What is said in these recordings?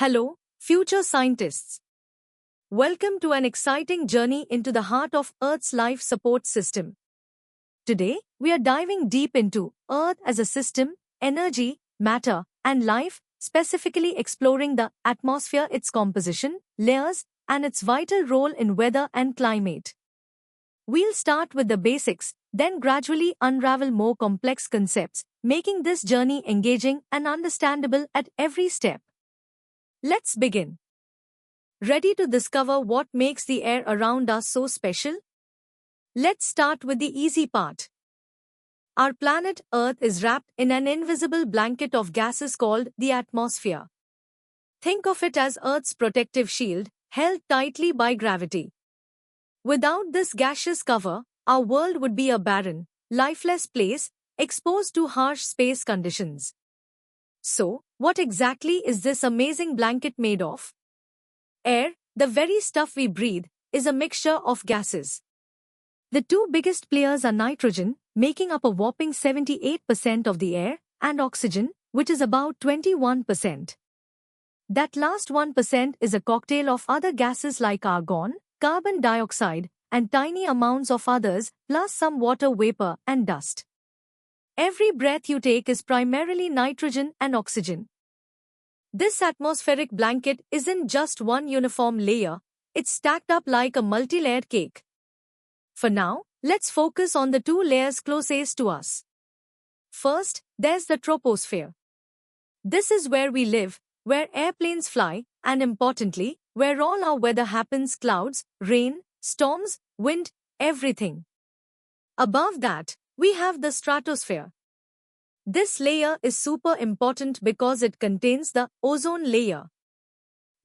Hello, future scientists. Welcome to an exciting journey into the heart of Earth's life support system. Today, we are diving deep into Earth as a system, energy, matter, and life, specifically exploring the atmosphere, its composition, layers, and its vital role in weather and climate. We'll start with the basics, then gradually unravel more complex concepts, making this journey engaging and understandable at every step. Let's begin. Ready to discover what makes the air around us so special? Let's start with the easy part. Our planet Earth is wrapped in an invisible blanket of gases called the atmosphere. Think of it as Earth's protective shield, held tightly by gravity. Without this gaseous cover, our world would be a barren, lifeless place, exposed to harsh space conditions. So, what exactly is this amazing blanket made of? Air, the very stuff we breathe, is a mixture of gases. The two biggest players are nitrogen, making up a whopping 78% of the air, and oxygen, which is about 21%. That last 1% is a cocktail of other gases like argon, carbon dioxide, and tiny amounts of others, plus some water vapor and dust. Every breath you take is primarily nitrogen and oxygen. This atmospheric blanket isn't just one uniform layer, it's stacked up like a multi-layered cake. For now, let's focus on the two layers closest to us. First, there's the troposphere. This is where we live, where airplanes fly, and importantly, where all our weather happens: clouds, rain, storms, wind, everything. Above that, we have the stratosphere. This layer is super important because it contains the ozone layer.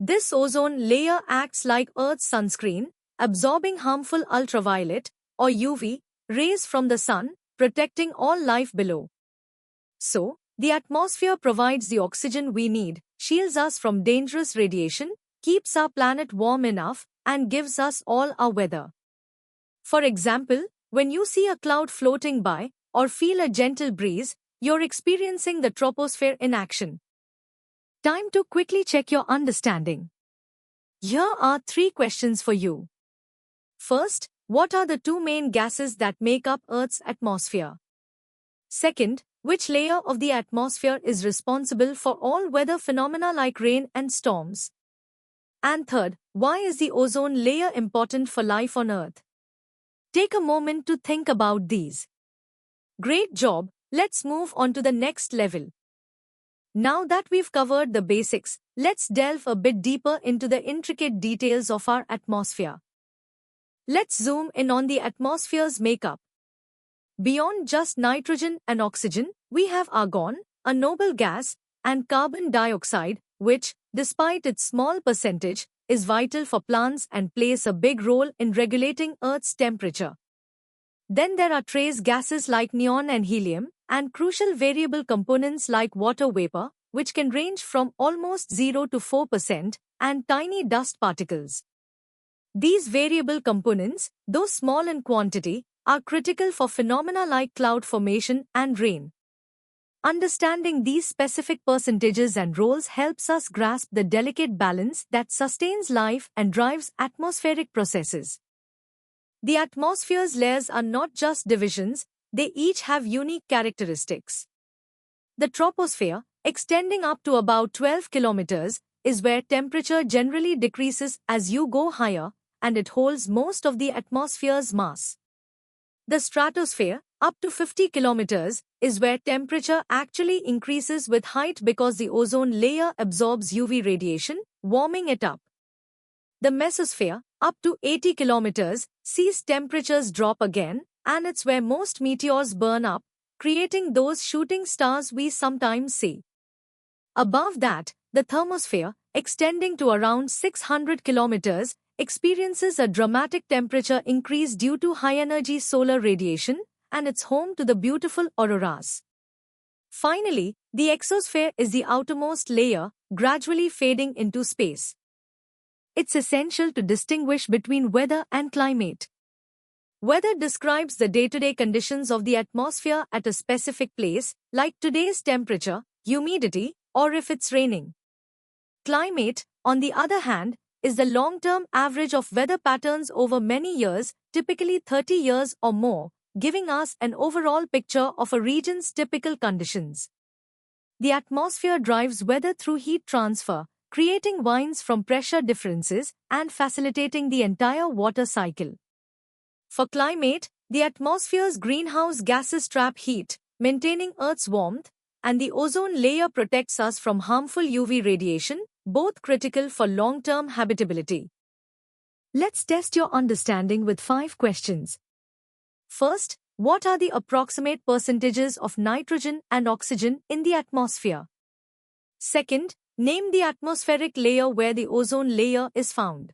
This ozone layer acts like Earth's sunscreen, absorbing harmful ultraviolet, or UV, rays from the sun, protecting all life below. So, the atmosphere provides the oxygen we need, shields us from dangerous radiation, keeps our planet warm enough, and gives us all our weather. For example, when you see a cloud floating by, or feel a gentle breeze, you're experiencing the troposphere in action. Time to quickly check your understanding. Here are 3 questions for you. First, what are the 2 main gases that make up Earth's atmosphere? Second, which layer of the atmosphere is responsible for all weather phenomena like rain and storms? And third, why is the ozone layer important for life on Earth? Take a moment to think about these. Great job, let's move on to the next level. Now that we've covered the basics, let's delve a bit deeper into the intricate details of our atmosphere. Let's zoom in on the atmosphere's makeup. Beyond just nitrogen and oxygen, we have argon, a noble gas, and carbon dioxide, which, despite its small percentage, is vital for plants and plays a big role in regulating Earth's temperature. Then there are trace gases like neon and helium, and crucial variable components like water vapor, which can range from almost 0 to 4%, and tiny dust particles. These variable components, though small in quantity, are critical for phenomena like cloud formation and rain. Understanding these specific percentages and roles helps us grasp the delicate balance that sustains life and drives atmospheric processes. The atmosphere's layers are not just divisions, they each have unique characteristics. The troposphere, extending up to about 12 kilometers, is where temperature generally decreases as you go higher, and it holds most of the atmosphere's mass. The stratosphere, up to 50 kilometers, is where temperature actually increases with height because the ozone layer absorbs UV radiation, warming it up. The mesosphere, up to 80 kilometers, sees temperatures drop again, and it's where most meteors burn up, creating those shooting stars we sometimes see. Above that, the thermosphere, extending to around 600 kilometers, experiences a dramatic temperature increase due to high-energy solar radiation, and it's home to the beautiful auroras. Finally, the exosphere is the outermost layer, gradually fading into space. It's essential to distinguish between weather and climate. Weather describes the day-to-day conditions of the atmosphere at a specific place, like today's temperature, humidity, or if it's raining. Climate, on the other hand, is the long-term average of weather patterns over many years, typically 30 years or more, giving us an overall picture of a region's typical conditions. The atmosphere drives weather through heat transfer, creating winds from pressure differences and facilitating the entire water cycle. For climate, the atmosphere's greenhouse gases trap heat, maintaining Earth's warmth, and the ozone layer protects us from harmful UV radiation, both critical for long-term habitability. Let's test your understanding with 5 questions. First, what are the approximate percentages of nitrogen and oxygen in the atmosphere? Second, name the atmospheric layer where the ozone layer is found.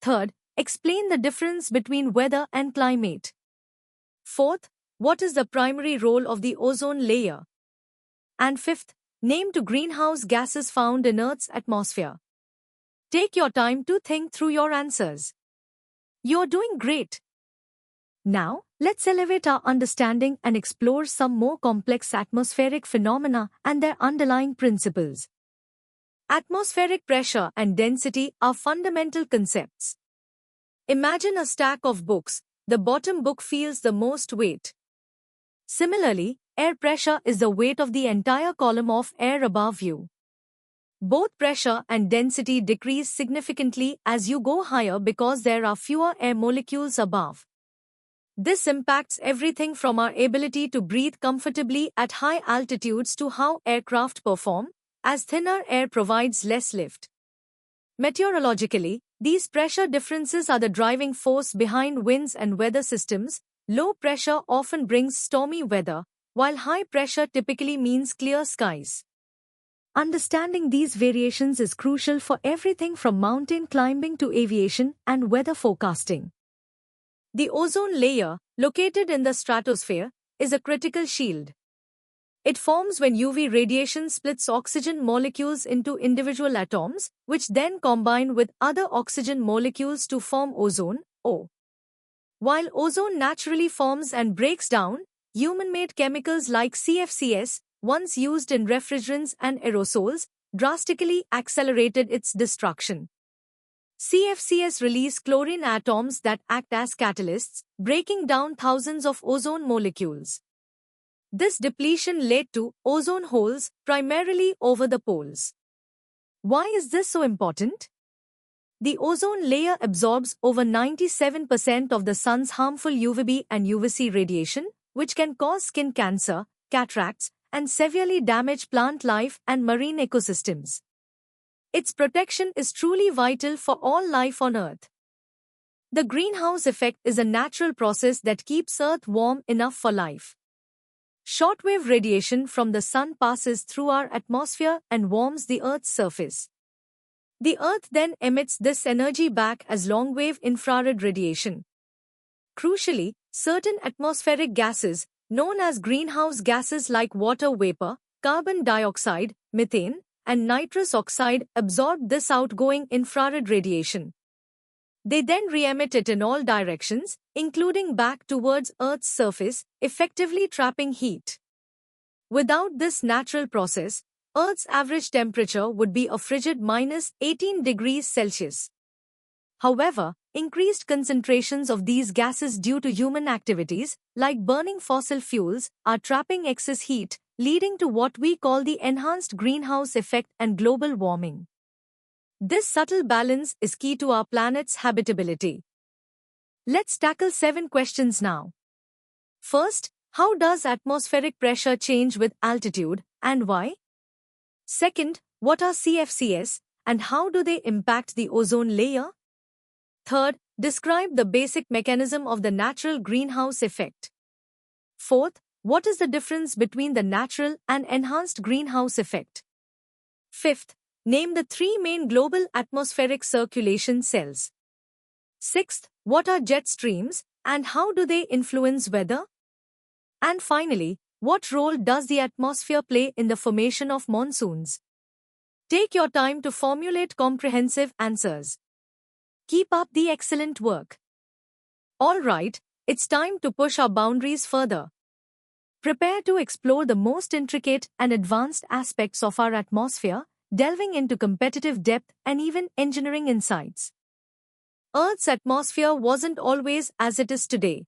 Third, explain the difference between weather and climate. Fourth, what is the primary role of the ozone layer? And fifth, name 2 greenhouse gases found in Earth's atmosphere. Take your time to think through your answers. You're doing great. Now, let's elevate our understanding and explore some more complex atmospheric phenomena and their underlying principles. Atmospheric pressure and density are fundamental concepts. Imagine a stack of books. The bottom book feels the most weight. Similarly, air pressure is the weight of the entire column of air above you. Both pressure and density decrease significantly as you go higher because there are fewer air molecules above. This impacts everything from our ability to breathe comfortably at high altitudes to how aircraft perform, as thinner air provides less lift. Meteorologically, these pressure differences are the driving force behind winds and weather systems. Low pressure often brings stormy weather, while high pressure typically means clear skies. Understanding these variations is crucial for everything from mountain climbing to aviation and weather forecasting. The ozone layer, located in the stratosphere, is a critical shield. It forms when UV radiation splits oxygen molecules into individual atoms, which then combine with other oxygen molecules to form ozone, O. While ozone naturally forms and breaks down, human-made chemicals like CFCs, once used in refrigerants and aerosols, drastically accelerated its destruction. CFCs release chlorine atoms that act as catalysts, breaking down thousands of ozone molecules. This depletion led to ozone holes, primarily over the poles. Why is this so important? The ozone layer absorbs over 97% of the sun's harmful UVB and UVC radiation, which can cause skin cancer, cataracts, and severely damage plant life and marine ecosystems. Its protection is truly vital for all life on Earth. The greenhouse effect is a natural process that keeps Earth warm enough for life. Shortwave radiation from the sun passes through our atmosphere and warms the Earth's surface. The Earth then emits this energy back as long-wave infrared radiation. Crucially, certain atmospheric gases, known as greenhouse gases like water vapor, carbon dioxide, methane, and nitrous oxide, absorb this outgoing infrared radiation. They then re-emit it in all directions, including back towards Earth's surface, effectively trapping heat. Without this natural process, Earth's average temperature would be a frigid -18 degrees Celsius. However, increased concentrations of these gases due to human activities, like burning fossil fuels, are trapping excess heat, leading to what we call the enhanced greenhouse effect and global warming. This subtle balance is key to our planet's habitability. Let's tackle 7 questions now. First, how does atmospheric pressure change with altitude, and why? Second, what are CFCs, and how do they impact the ozone layer? Third, describe the basic mechanism of the natural greenhouse effect. Fourth, what is the difference between the natural and enhanced greenhouse effect? Fifth, name the 3 main global atmospheric circulation cells. Sixth, what are jet streams, and how do they influence weather? And finally, what role does the atmosphere play in the formation of monsoons? Take your time to formulate comprehensive answers. Keep up the excellent work. All right, it's time to push our boundaries further. Prepare to explore the most intricate and advanced aspects of our atmosphere, delving into competitive depth and even engineering insights. Earth's atmosphere wasn't always as it is today.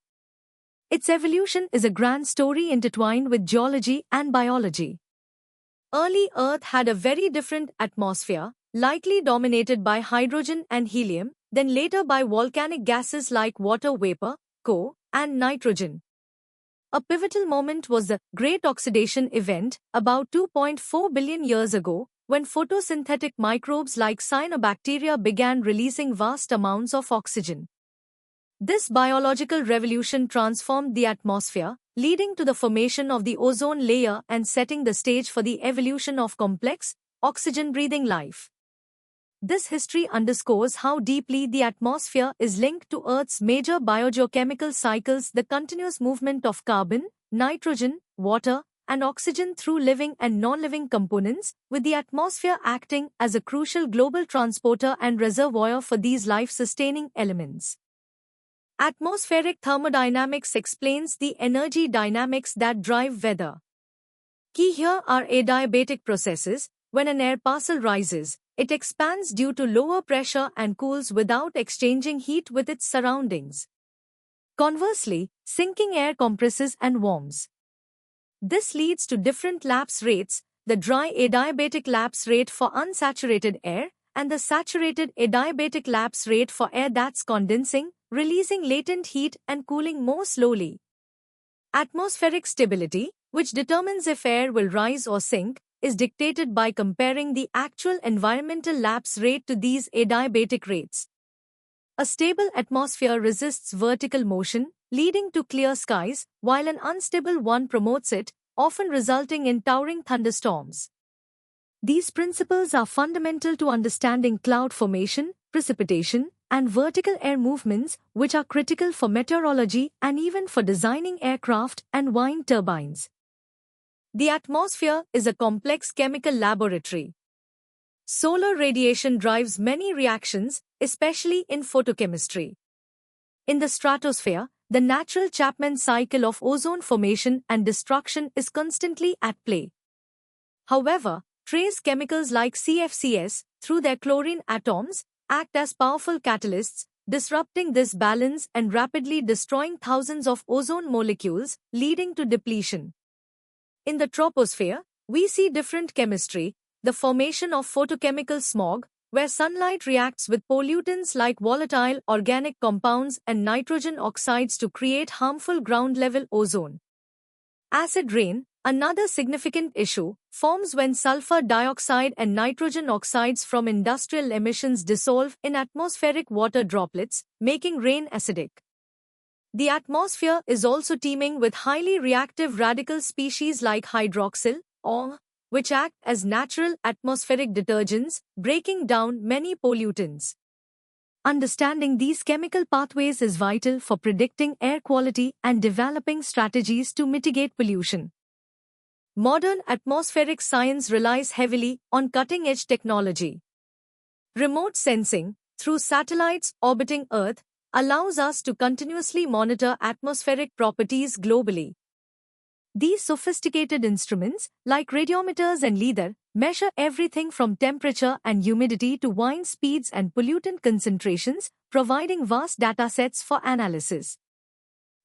Its evolution is a grand story intertwined with geology and biology. Early Earth had a very different atmosphere, likely dominated by hydrogen and helium, then later by volcanic gases like water vapor, CO, and nitrogen. A pivotal moment was the Great Oxidation Event, about 2.4 billion years ago, when photosynthetic microbes like cyanobacteria began releasing vast amounts of oxygen. This biological revolution transformed the atmosphere, leading to the formation of the ozone layer and setting the stage for the evolution of complex, oxygen-breathing life. This history underscores how deeply the atmosphere is linked to Earth's major biogeochemical cycles, the continuous movement of carbon, nitrogen, water, and oxygen through living and non-living components, with the atmosphere acting as a crucial global transporter and reservoir for these life-sustaining elements. Atmospheric thermodynamics explains the energy dynamics that drive weather. Key here are adiabatic processes. When an air parcel rises, it expands due to lower pressure and cools without exchanging heat with its surroundings. Conversely, sinking air compresses and warms. This leads to different lapse rates, the dry adiabatic lapse rate for unsaturated air, and the saturated adiabatic lapse rate for air that's condensing, releasing latent heat and cooling more slowly. Atmospheric stability, which determines if air will rise or sink, is dictated by comparing the actual environmental lapse rate to these adiabatic rates. A stable atmosphere resists vertical motion, leading to clear skies, while an unstable one promotes it, often resulting in towering thunderstorms. These principles are fundamental to understanding cloud formation, precipitation, and vertical air movements, which are critical for meteorology and even for designing aircraft and wind turbines. The atmosphere is a complex chemical laboratory. Solar radiation drives many reactions, especially in photochemistry. In the stratosphere, the natural Chapman cycle of ozone formation and destruction is constantly at play. However, trace chemicals like CFCs, through their chlorine atoms, act as powerful catalysts, disrupting this balance and rapidly destroying thousands of ozone molecules, leading to depletion. In the troposphere, we see different chemistry, the formation of photochemical smog, where sunlight reacts with pollutants like volatile organic compounds and nitrogen oxides to create harmful ground-level ozone. Acid rain, another significant issue, forms when sulfur dioxide and nitrogen oxides from industrial emissions dissolve in atmospheric water droplets, making rain acidic. The atmosphere is also teeming with highly reactive radical species like hydroxyl, or which act as natural atmospheric detergents, breaking down many pollutants. Understanding these chemical pathways is vital for predicting air quality and developing strategies to mitigate pollution. Modern atmospheric science relies heavily on cutting-edge technology. Remote sensing, through satellites orbiting Earth, allows us to continuously monitor atmospheric properties globally. These sophisticated instruments, like radiometers and LIDAR, measure everything from temperature and humidity to wind speeds and pollutant concentrations, providing vast datasets for analysis.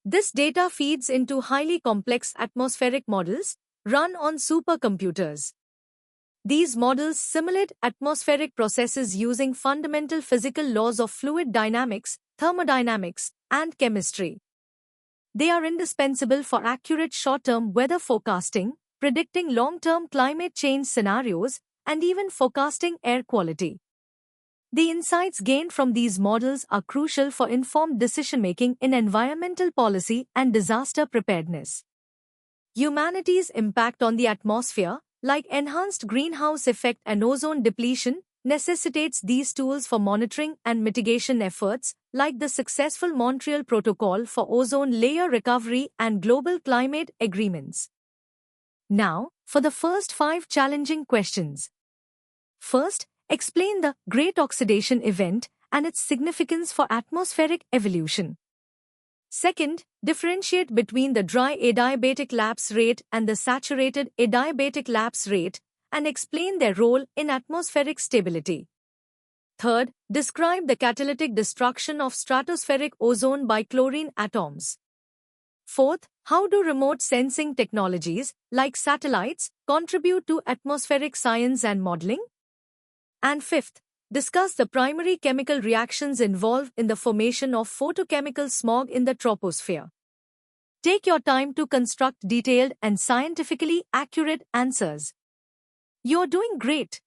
This data feeds into highly complex atmospheric models, run on supercomputers. These models simulate atmospheric processes using fundamental physical laws of fluid dynamics, thermodynamics, and chemistry. They are indispensable for accurate short-term weather forecasting, predicting long-term climate change scenarios, and even forecasting air quality. The insights gained from these models are crucial for informed decision-making in environmental policy and disaster preparedness. Humanity's impact on the atmosphere, like enhanced greenhouse effect and ozone depletion, necessitates these tools for monitoring and mitigation efforts, like the successful Montreal Protocol for Ozone Layer Recovery and global climate agreements. Now, for the first 5 challenging questions. First, explain the Great Oxidation Event and its significance for atmospheric evolution. Second, differentiate between the dry adiabatic lapse rate and the saturated adiabatic lapse rate, and explain their role in atmospheric stability. Third, describe the catalytic destruction of stratospheric ozone by chlorine atoms. Fourth, how do remote sensing technologies, like satellites, contribute to atmospheric science and modeling? And fifth, discuss the primary chemical reactions involved in the formation of photochemical smog in the troposphere. Take your time to construct detailed and scientifically accurate answers. You're doing great.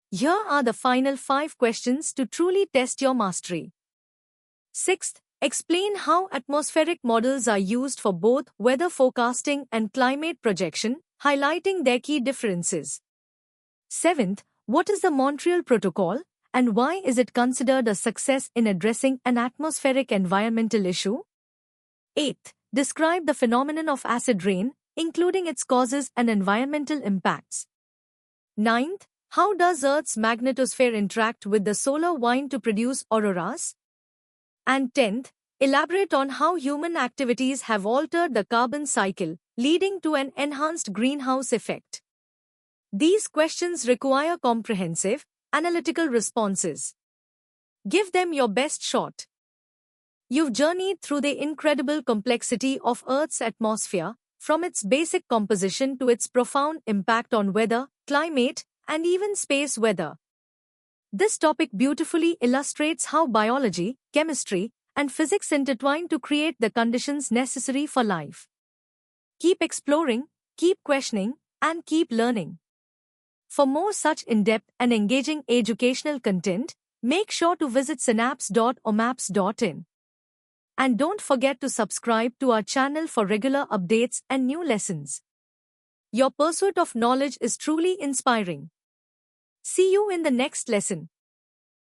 Here are the final 5 questions to truly test your mastery. Sixth, explain how atmospheric models are used for both weather forecasting and climate projection, highlighting their key differences. Seventh, what is the Montreal Protocol, and why is it considered a success in addressing an atmospheric environmental issue? Eighth, describe the phenomenon of acid rain, including its causes and environmental impacts. Ninth, how does Earth's magnetosphere interact with the solar wind to produce auroras? And 10th, elaborate on how human activities have altered the carbon cycle, leading to an enhanced greenhouse effect. These questions require comprehensive, analytical responses. Give them your best shot. You've journeyed through the incredible complexity of Earth's atmosphere, from its basic composition to its profound impact on weather, climate, and even space weather. This topic beautifully illustrates how biology, chemistry, and physics intertwine to create the conditions necessary for life. Keep exploring, keep questioning, and keep learning. For more such in-depth and engaging educational content, make sure to visit synapse.omaps.in. And don't forget to subscribe to our channel for regular updates and new lessons. Your pursuit of knowledge is truly inspiring. See you in the next lesson.